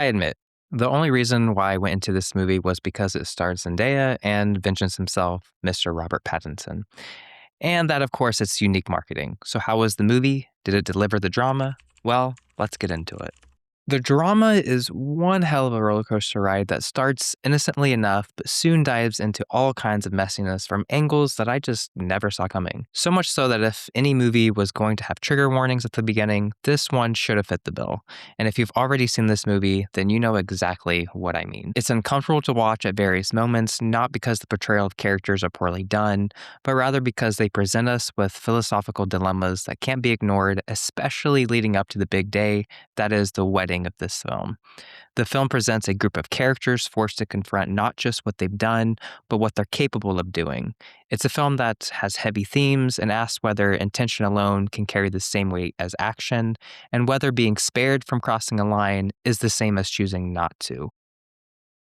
I admit, the only reason why I went into this movie was because it stars Zendaya and Vengeance himself, Mr. Robert Pattinson. And that, of course, it's unique marketing. So, how was the movie? Did it deliver the drama? Well, let's get into it. The drama is one hell of a roller coaster ride that starts innocently enough, but soon dives into all kinds of messiness from angles that I just never saw coming. So much so that if any movie was going to have trigger warnings at the beginning, this one should have fit the bill. And if you've already seen this movie, then you know exactly what I mean. It's uncomfortable to watch at various moments, not because the portrayal of characters are poorly done, but rather because they present us with philosophical dilemmas that can't be ignored, especially leading up to the big day that is the wedding of this film. The film presents a group of characters forced to confront not just what they've done, but what they're capable of doing. It's a film that has heavy themes and asks whether intention alone can carry the same weight as action, and whether being spared from crossing a line is the same as choosing not to.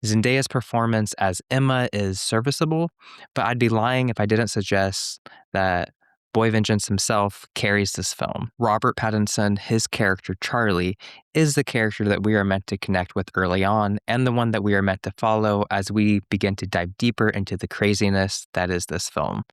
Zendaya's performance as Emma is serviceable, but I'd be lying if I didn't suggest that Boy Vengeance himself carries this film. Robert Pattinson, his character Charlie, is the character that we are meant to connect with early on, and the one that we are meant to follow as we begin to dive deeper into the craziness that is this film.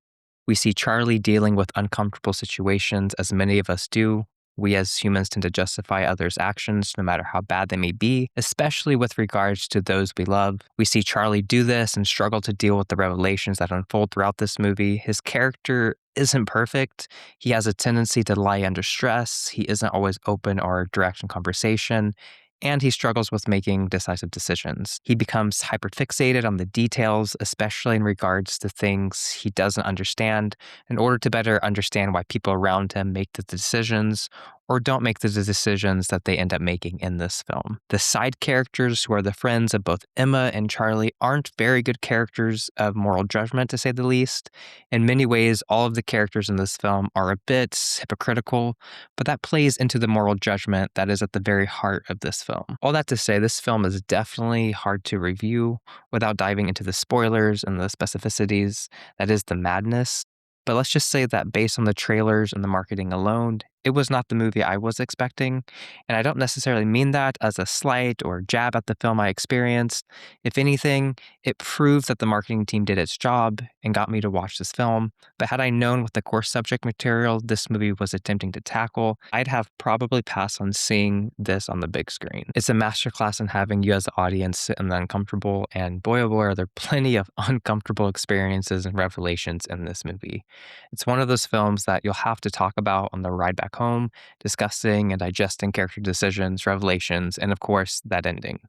We see Charlie dealing with uncomfortable situations, as many of us do. We as humans tend to justify others' actions, no matter how bad they may be, especially with regards to those we love. We see Charlie do this and struggle to deal with the revelations that unfold throughout this movie. His character isn't perfect. He has a tendency to lie under stress. He isn't always open or direct in conversation, and he struggles with making decisive decisions. He becomes hyperfixated on the details, especially in regards to things he doesn't understand, in order to better understand why people around him make the decisions or don't make the decisions that they end up making in this film. The side characters, who are the friends of both Emma and Charlie, aren't very good characters of moral judgment, to say the least. In many ways, all of the characters in this film are a bit hypocritical, but that plays into the moral judgment that is at the very heart of this film. All that to say, this film is definitely hard to review without diving into the spoilers and the specificities that is the madness. But let's just say that based on the trailers and the marketing alone, it was not the movie I was expecting. And I don't necessarily mean that as a slight or jab at the film I experienced. If anything, it proves that the marketing team did its job and got me to watch this film. But had I known what the core subject material this movie was attempting to tackle, I'd have probably passed on seeing this on the big screen. It's a masterclass in having you as the audience sit in the uncomfortable, and boy oh boy are there plenty of uncomfortable experiences and revelations in this movie. It's one of those films that you'll have to talk about on the ride back home, discussing and digesting character decisions, revelations, and of course, that ending.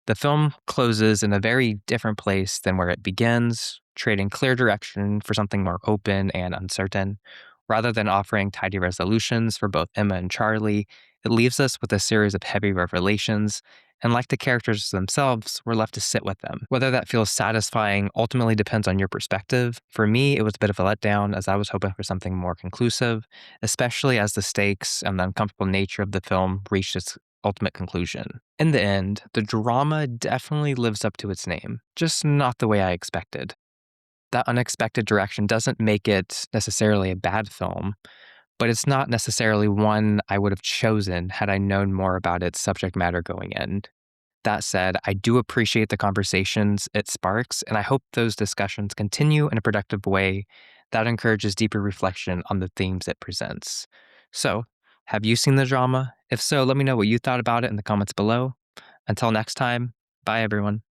The film closes in a very different place than where it begins, trading clear direction for something more open and uncertain. Rather than offering tidy resolutions for both Emma and Charlie, it leaves us with a series of heavy revelations, and like the characters themselves, we're left to sit with them. Whether that feels satisfying ultimately depends on your perspective. For me, it was a bit of a letdown, as I was hoping for something more conclusive, especially as the stakes and the uncomfortable nature of the film reached its ultimate conclusion. In the end, the drama definitely lives up to its name, just not the way I expected. That unexpected direction doesn't make it necessarily a bad film, but it's not necessarily one I would have chosen had I known more about its subject matter going in. That said, I do appreciate the conversations it sparks, and I hope those discussions continue in a productive way that encourages deeper reflection on the themes it presents. So, have you seen the drama? If so, let me know what you thought about it in the comments below. Until next time, bye everyone.